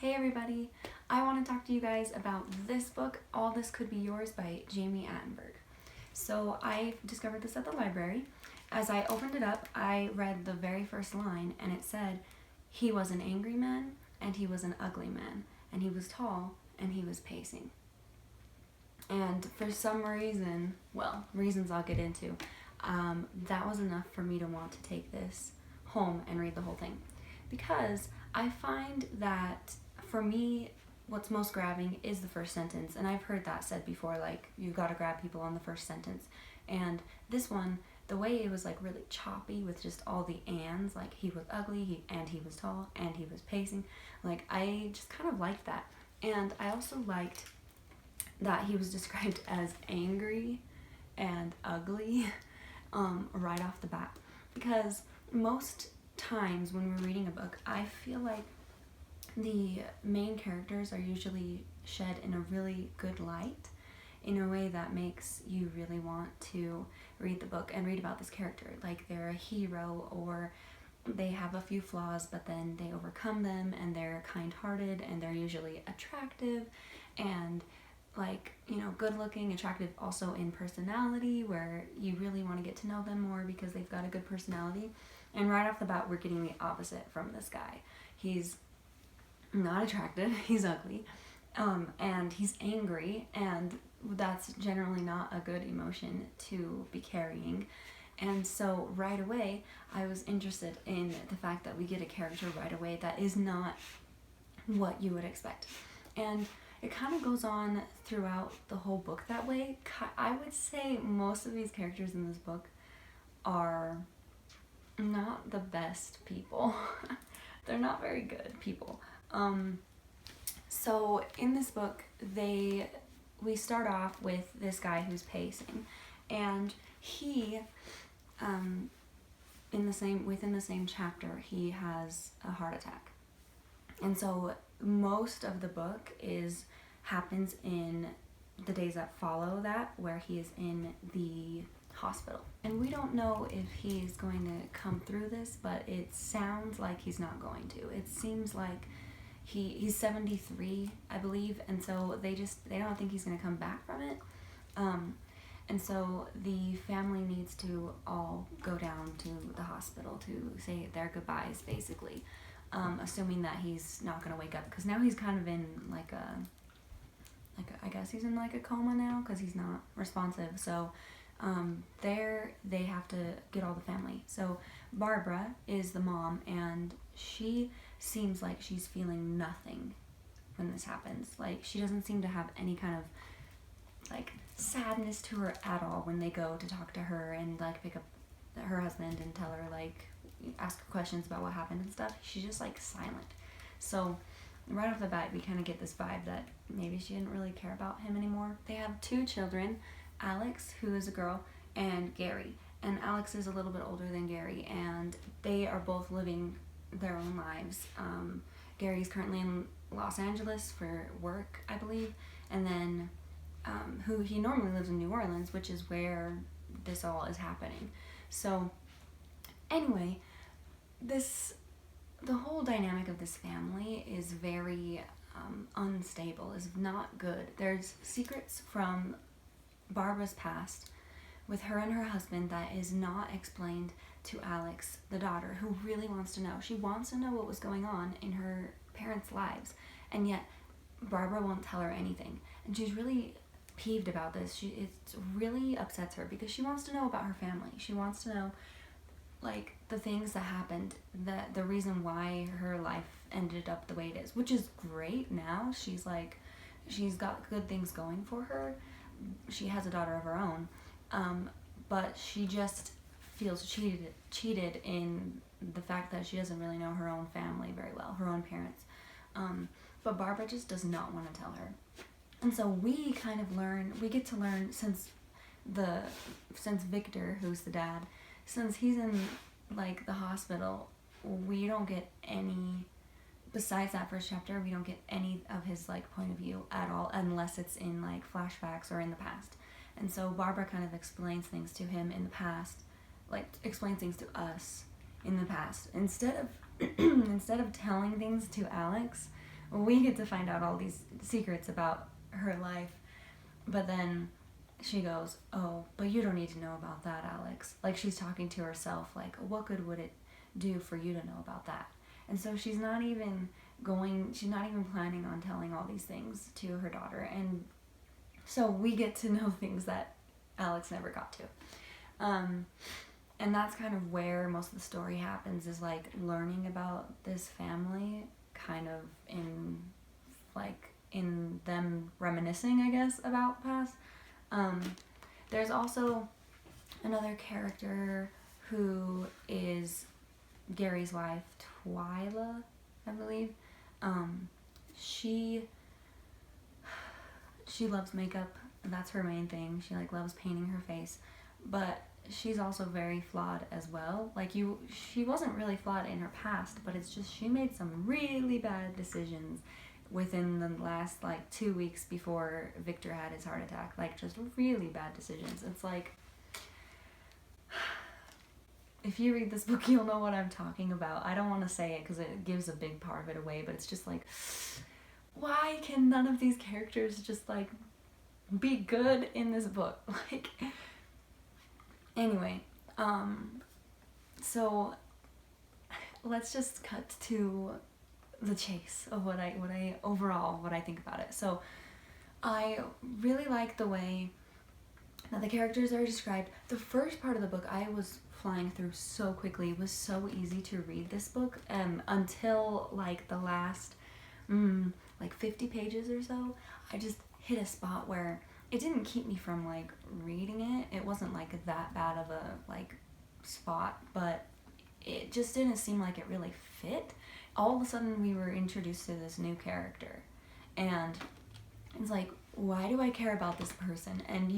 Hey everybody, I want to talk to you guys about this book, All This Could Be Yours by Jami Attenberg. So I discovered this at the library. As I opened it up, I read the very first line and it said, he was an angry man and he was an ugly man and he was tall and he was pacing. And for some reason, reasons I'll get into, that was enough for me to want to take this home and read the whole thing. Because I find that for me, what's most grabbing is the first sentence. And I've heard that said before, like, you've got to grab people on the first sentence. And this one, the way it was like really choppy with just all the ands, like he was ugly, and he was tall, and he was pacing. Like, I just kind of liked that. And I also liked that he was described as angry and ugly right off the bat. Because most times when we're reading a book, I feel like the main characters are usually shed in a really good light, in a way that makes you really want to read the book and read about this character. Like they're a hero, or they have a few flaws, but then they overcome them, and they're kind-hearted, and they're usually attractive, and like, you know, good looking, attractive also in personality, where you really want to get to know them more because they've got a good personality. And right off the bat, we're getting the opposite from this guy. He's not attractive, he's ugly, and he's angry, and that's generally not a good emotion to be carrying. And so right away, I was interested in the fact that we get a character right away that is not what you would expect. And it kind of goes on throughout the whole book that way. I would say most of these characters in this book are not the best people. They're not very good people. So in this book, we start off with this guy who's pacing, and he, within the same chapter, he has a heart attack. And so most of the book happens in the days that follow that, where he is in the hospital. And we don't know if he's going to come through this, but it sounds like he's not going to. It seems like he's 73, I believe, and so they don't think he's going to come back from it. And so the family needs to all go down to the hospital to say their goodbyes, basically, assuming that he's not going to wake up, because now he's kind of in I guess he's in like a coma now because he's not responsive. So they have to get all the family. So Barbara is the mom, and she seems like she's feeling nothing when this happens. Like, she doesn't seem to have any kind of like sadness to her at all when they go to talk to her and like pick up her husband and tell her, like, ask her questions about what happened and stuff. She's just like silent. So right off the bat, we kind of get this vibe that maybe she didn't really care about him anymore. They have two children, Alex, who is a girl, and Gary. And Alex is a little bit older than Gary, and they are both living their own lives. Gary's currently in Los Angeles for work, I believe, and then he normally lives in New Orleans, which is where this all is happening. So anyway, the whole dynamic of this family is very unstable, is not good. There's secrets from Barbara's past with her and her husband that is not explained to Alex, the daughter, who really wants to know. She wants to know what was going on in her parents' lives, and yet Barbara won't tell her anything. And she's really peeved about this. It really upsets her because she wants to know about her family. She wants to know, like, the things that happened, the reason why her life ended up the way it is, which is great now. She's got good things going for her. She has a daughter of her own, but she just feels cheated in the fact that she doesn't really know her own family very well, her own parents. But Barbara just does not want to tell her. And so we get to learn, since Victor, who's the dad, since he's in like the hospital, we don't get any, besides that first chapter, we don't get any of his like point of view at all, unless it's in like flashbacks or in the past. And so Barbara kind of explains things to him in the past, like explains things to us in the past. Instead of telling things to Alex, we get to find out all these secrets about her life. But then she goes, oh, but you don't need to know about that, Alex. Like, she's talking to herself, like, what good would it do for you to know about that? And so she's not even planning on telling all these things to her daughter. And so we get to know things that Alex never got to. And that's kind of where most of the story happens, is like learning about this family, kind of in them reminiscing, I guess, about past. There's also another character who is Gary's wife, Twyla, I believe. She loves makeup. That's her main thing. She like loves painting her face, but she's also very flawed as well. Like, she wasn't really flawed in her past, but it's just she made some really bad decisions within the last like 2 weeks before Victor had his heart attack. Like, just really bad decisions. It's like, if you read this book, you'll know what I'm talking about. I don't want to say it because it gives a big part of it away, but it's just like, why can none of these characters just like be good in this book? Like, anyway, so let's just cut to the chase of what I think about it. So I really like the way that the characters are described. The first part of the book I was flying through so quickly. It was so easy to read this book until like the last like 50 pages or so. I just hit a spot where it didn't keep me from like reading it. It wasn't like that bad of a like spot, but it just didn't seem like it really fit. All of a sudden we were introduced to this new character, and it's like, why do I care about this person? And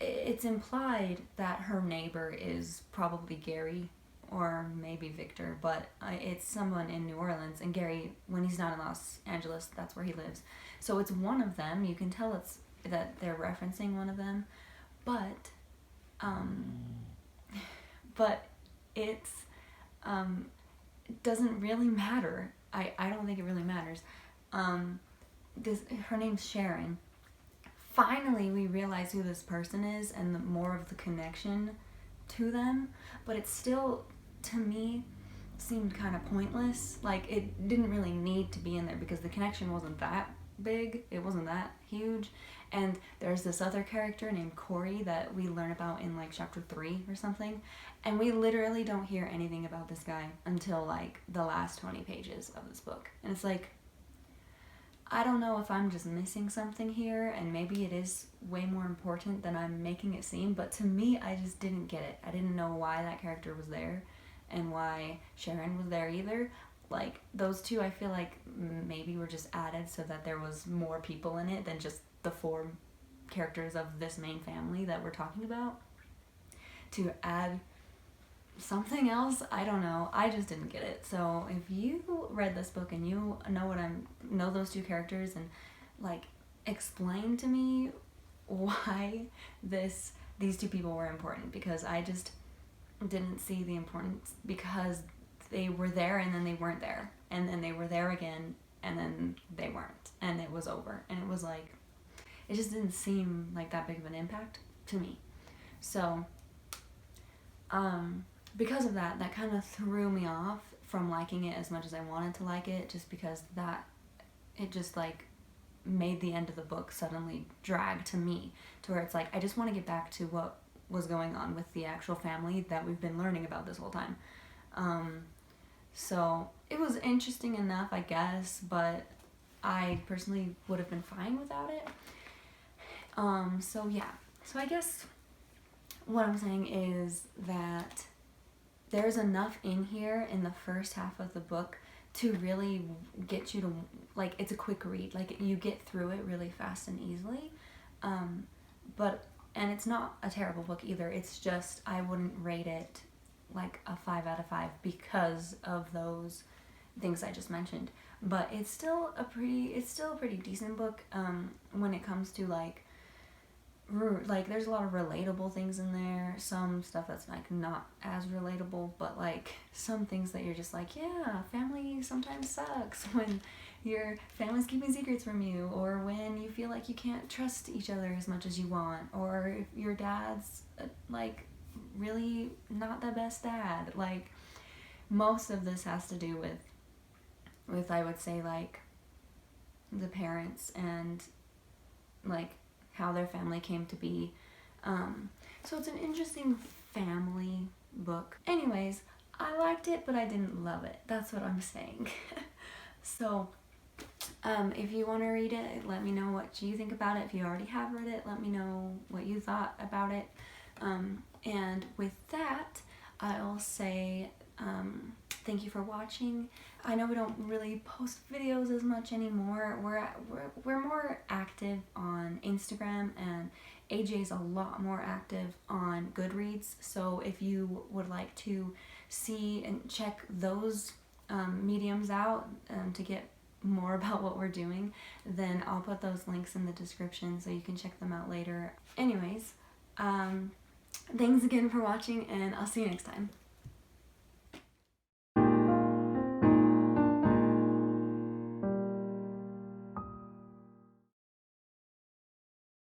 it's implied that her neighbor is probably Gary or maybe Victor, but it's someone in New Orleans, and Gary, when he's not in Los Angeles, that's where he lives. So it's one of them. You can tell that they're referencing one of them, but it doesn't really matter. I don't think it really matters. Her name's Sharon. Finally, we realize who this person is and more of the connection to them, but it still, to me, seemed kind of pointless. Like, it didn't really need to be in there because the connection wasn't that big. It wasn't that huge. And there's this other character named Corey that we learn about in like chapter 3 or something, and we literally don't hear anything about this guy until like the last 20 pages of this book. And it's like, I don't know if I'm just missing something here, and maybe it is way more important than I'm making it seem, but to me, I just didn't get it. I didn't know why that character was there and why Sharon was there either. Like, those two, I feel like maybe were just added so that there was more people in it than just the 4 characters of this main family that we're talking about. To add something else, I don't know. I just didn't get it. So if you read this book and you know those 2 characters, and like explain to me why these 2 people were important, because I just didn't see the importance, because they were there and then they weren't there, and then they were there again and then they weren't, and it was over, and it was like, it just didn't seem like that big of an impact to me. So because of that kind of threw me off from liking it as much as I wanted to like it, just because it just like made the end of the book suddenly drag to me, to where it's like, I just want to get back to what was going on with the actual family that we've been learning about this whole time. So it was interesting enough, I guess, but I personally would have been fine without it. So yeah. So I guess what I'm saying is that there's enough in here in the first half of the book to really get you to, like, it's a quick read. Like, you get through it really fast and easily. And it's not a terrible book either. It's just, I wouldn't rate it like a 5 out of 5 because of those things I just mentioned. But it's still a pretty decent book when it comes to like there's a lot of relatable things in there, some stuff that's like not as relatable, but like some things that you're just like, yeah, family sometimes sucks when your family's keeping secrets from you, or when you feel like you can't trust each other as much as you want, or if your dad's like really not the best dad. Like, most of this has to do with I would say, like, the parents and like how their family came to be. So it's an interesting family book. Anyways, I liked it, but I didn't love it. That's what I'm saying. So if you want to read it, let me know what you think about it. If you already have read it, let me know what you thought about it. And with that, I'll say thank you for watching. I know we don't really post videos as much anymore. We're more active on Instagram, and AJ's a lot more active on Goodreads. So if you would like to see and check those mediums out to get more about what we're doing, then I'll put those links in the description so you can check them out later. Anyways, thanks again for watching, and I'll see you next time.